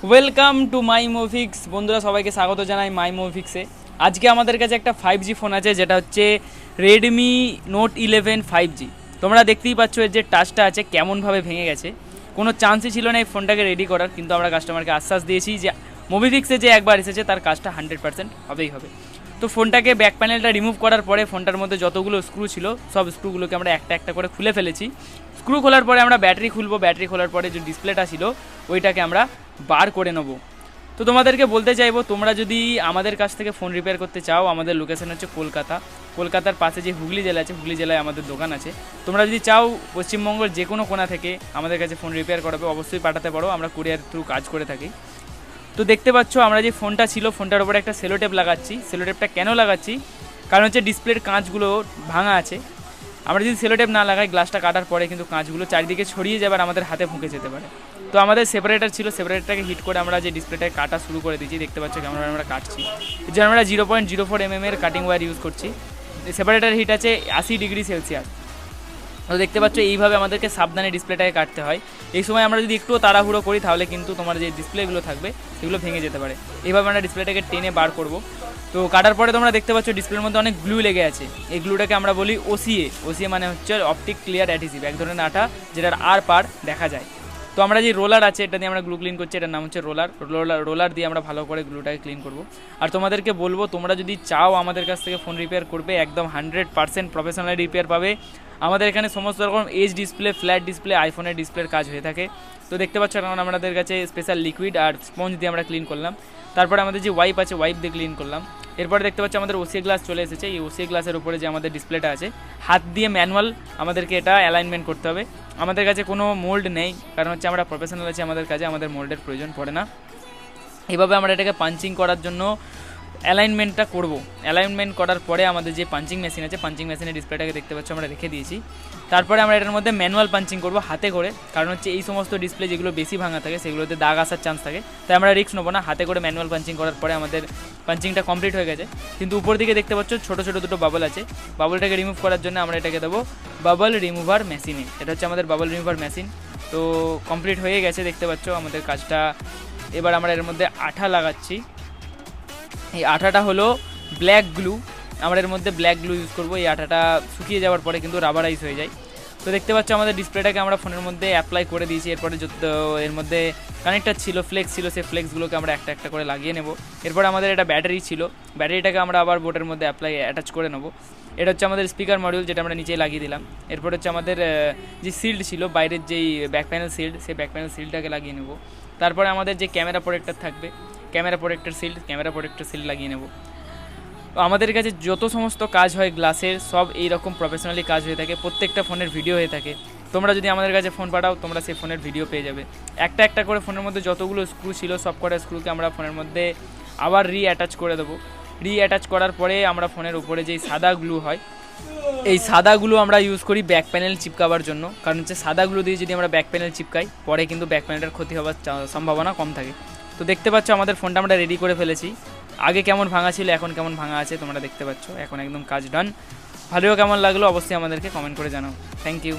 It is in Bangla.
Welcome to my মুভিক্স। বন্ধুরা সবাইকে স্বাগত জানাই মাই মুভিক্সে। আজকে আমাদের কাছে একটা 5G ফোন আছে, যেটা হচ্ছে রেডমি নোট 11 5G। তোমরা দেখতেই পাচ্ছ এর যে টাচটা আছে কেমনভাবে ভেঙে গেছে। কোনো চান্সই ছিল না এই ফোনটাকে রেডি করার, কিন্তু আমরা কাস্টমারকে আশ্বাস দিয়েছি যে মুভিক্সে যে একবার এসেছে তার কাজটা 100% হবেই হবে। তো ফোনটাকে ব্যাক প্যানেলটা রিমুভ করার পরে ফোনটার মধ্যে যতগুলো স্ক্রু ছিল সব স্ক্রুগুলোকে আমরা একটা একটা করে খুলে ফেলেছি। স্ক্রু খোলার পরে আমরা ব্যাটারি খুলবো, ব্যাটারি খোলার পরে যে ডিসপ্লেটা ছিল ওইটাকে আমরা বার করে নেবো। তো তোমাদেরকে বলতে চাইবো, তোমরা যদি আমাদের কাছ থেকে ফোন রিপেয়ার করতে চাও, আমাদের লোকেশন হচ্ছে কলকাতার পাশে যে হুগলি জেলা আছে, হুগলি জেলায় আমাদের দোকান আছে। তোমরা যদি চাও পশ্চিমবঙ্গের যে কোনো কোণা থেকে আমাদের কাছে ফোন রিপেয়ার করাবে, অবশ্যই পাঠাতে পারো, আমরা কুরিয়ার থ্রু কাজ করে থাকি। তো দেখতে পাচ্ছ আমরা যে ফোনটা ছিল ফোনটার উপরে একটা সেলোটেপ লাগাচ্ছি। সেলোটেপটা কেন লাগাচ্ছি, কারণ হচ্ছে ডিসপ্লের কাঁচগুলো ভাঙা আছে। আমরা যদি সেলোটেপ না লাগাই, গ্লাসটা কাটার পরে কিন্তু কাঁচগুলো চারিদিকে ছড়িয়ে যাবে আর আমাদের হাতে ফুঁকে যেতে পারে। তো আমাদের সেপারেটার ছিল, সেপারেটারটাকে হিট করে আমরা যে ডিসপ্লেটাকে কাটা শুরু করে দিয়েছি। দেখতে পাচ্ছ কেমন আমরা কাটছি, এই জন্য আমরা 0.04 mm এর কাটিং ওয়্যার ইউজ করছি। সেপারেটার হিট আছে 80 ডিগ্রি সেলসিয়াস। তো দেখতে পাচ্ছ এইভাবে আমাদেরকে সাবধানে ডিসপ্লেটাকে কাটতে হয়। এই সময় আমরা যদি একটুও তাড়াহুড়ো করি তাহলে কিন্তু তোমার যে ডিসপ্লেগুলো থাকবে সেগুলো ভেঙে যেতে পারে। এইভাবে আমরা ডিসপ্লেটাকে টেনে বার করব। তো কাটার পরে তোমরা দেখতে পাচ্ছ ডিসপ্লের মধ্যে অনেক গ্লু লেগে আছে। এই গ্লুটাকে আমরা বলি ওসিএ মানে হচ্ছে অপটিক ক্লিয়ার অ্যাডহেসিভ, এক ধরনের আঠা যেটার আর পার দেখা যায়। তো আমরা যে রোলার আছে এটা দিয়ে আমরা গ্লু ক্লিন করছি, এটার নাম হচ্ছে রোলার দিয়ে আমরা ভালো করে গ্লুটাকে ক্লিন করব। আর তোমাদেরকে বলবো, তোমরা যদি চাও আমাদের কাছ থেকে ফোন রিপেয়ার করবে, একদম 100% প্রফেশনাল রিপেয়ার পাবে। আমাদের এখানে সমস্ত রকম এজ ডিসপ্লে, ফ্ল্যাট ডিসপ্লে, আইফোনের ডিসপ্লের কাজ হয়ে থাকে। তো দেখতে পাচ্ছ কারণ আমাদের কাছে স্পেশাল লিকুইড আর স্পঞ্জ দিয়ে আমরা ক্লিন করলাম। তারপরে আমাদের যে ওয়াইপ আছে ওয়াইপ দিয়ে ক্লিন করলাম। এরপরে দেখতে পাচ্ছ আমাদের ওসিএ গ্লাস চলে এসেছে। এই ওসিএ গ্লাসের উপরে যে আমাদের ডিসপ্লেটা আছে, হাত দিয়ে ম্যানুয়াল আমাদেরকে এটা অ্যালাইনমেন্ট করতে হবে। আমাদের কাছে কোনো মোল্ড নেই, কারণ হচ্ছে আমরা প্রফেশনাল আছি আমাদের কাজে, আমাদের মোল্ডের প্রয়োজন পড়ে না। এইভাবে আমরা এটাকে পাঞ্চিং করার জন্য অ্যালাইনমেন্টটা করব। অ্যালাইনমেন্ট করার পরে আমাদের যে পাঞ্চিং মেশিন আছে, পাঞ্চিং মেশিনের ডিসপ্লেটাকে দেখতে পাচ্ছ আমরা রেখে দিয়েছি। তারপরে আমরা এটার মধ্যে ম্যানুয়াল পাঞ্চিং করব হাতে করে, কারণ হচ্ছে এই সমস্ত ডিসপ্লে যেগুলো বেশি ভাঙা থাকে সেগুলোতে দাগ আসার চান্স থাকে, তাই আমরা রিস্ক নেবো না। হাতে করে ম্যানুয়াল পাঞ্চিং করার পরে আমাদের পাঞ্চিংটা কমপ্লিট হয়ে গেছে। কিন্তু উপর দিকে দেখতে পাচ্ছ ছোটো ছোটো দুটো বাবল আছে। বাবলটাকে রিমুভ করার জন্য আমরা এটাকে দেবো বাবল রিমুভার মেশিনে। এটা হচ্ছে আমাদের বাবল রিমুভার মেশিন। তো কমপ্লিট হয়ে গেছে দেখতে পাচ্ছ আমাদের কাজটা। এবার আমরা এর মধ্যে আঠা লাগাচ্ছি। এই আঠাটা হলো ব্ল্যাক গ্লু। আমরা এর মধ্যে ব্ল্যাক গ্লু ইউজ করবো। এই আঠাটা শুকিয়ে যাওয়ার পরে কিন্তু রাবারাইজ হয়ে যায়। তো দেখতে পাচ্ছ আমাদের ডিসপ্লেটাকে আমরা ফোনের মধ্যে অ্যাপ্লাই করে দিয়েছি। এরপরে যত এর মধ্যে কানেক্টার ছিল, ফ্লেক্স ছিল, সেই ফ্লেক্সগুলোকে আমরা একটা একটা করে লাগিয়ে নেব। এরপর আমাদের এটা ব্যাটারি ছিল, ব্যাটারিটাকে আমরা আবার বোর্ডের মধ্যে অ্যাটাচ করে নেব। এটা হচ্ছে আমাদের স্পিকার মডিউল, যেটা আমরা নিচেই লাগিয়ে দিলাম। এরপর হচ্ছে আমাদের যে সিল্ড ছিল, বাইরের যেই ব্যাক প্যানেল সিল্ড, সেই ব্যাক প্যানেল সিল্ডটাকে লাগিয়ে নেব। তারপরে আমাদের যে ক্যামেরা প্রোটেক্টর থাকবে, ক্যামেরা প্রোটেক্টর সিল্ড লাগিয়ে নেব। আমাদের কাছে যত সমস্ত কাজ হয় গ্লাসের, সব এই রকম প্রফেশনালি কাজ হয়ে থাকে। প্রত্যেকটা ফোনের ভিডিও হয়ে থাকে। তোমরা যদি আমাদের কাছে ফোন পাঠাও, তোমরা সেই ফোনের ভিডিও পেয়ে যাবে। একটা একটা করে ফোনের মধ্যে যতগুলো স্ক্রু ছিল সব কটা স্ক্রুকে আমরা ফোনের মধ্যে আবার অ্যাটাচ করে দেবো। অ্যাটাচ করার পরে আমরা ফোনের উপরে যেই সাদা গ্লু হয়, এই সাদাগুলো আমরা ইউজ করি ব্যাক প্যানেল চিপকাবার জন্য। কারণ হচ্ছে সাদাগুলো দিয়ে যদি আমরা ব্যাক প্যানেল চিপকাই, পরে কিন্তু ব্যাক প্যানেলটার ক্ষতি হওয়ার সম্ভাবনা কম থাকে। তো দেখতে পাচ্ছ আমাদের ফোনটা আমরা রেডি করে ফেলেছি। আগে কেমন ভাঙা ছিল, এখন কেমন ভাঙা আছে তোমরা দেখতে পাচ্ছ। এখন একদম কাজ ডান। ভালোও কেমন লাগলো অবশ্যই আমাদেরকে কমেন্ট করে জানাও। Thank you.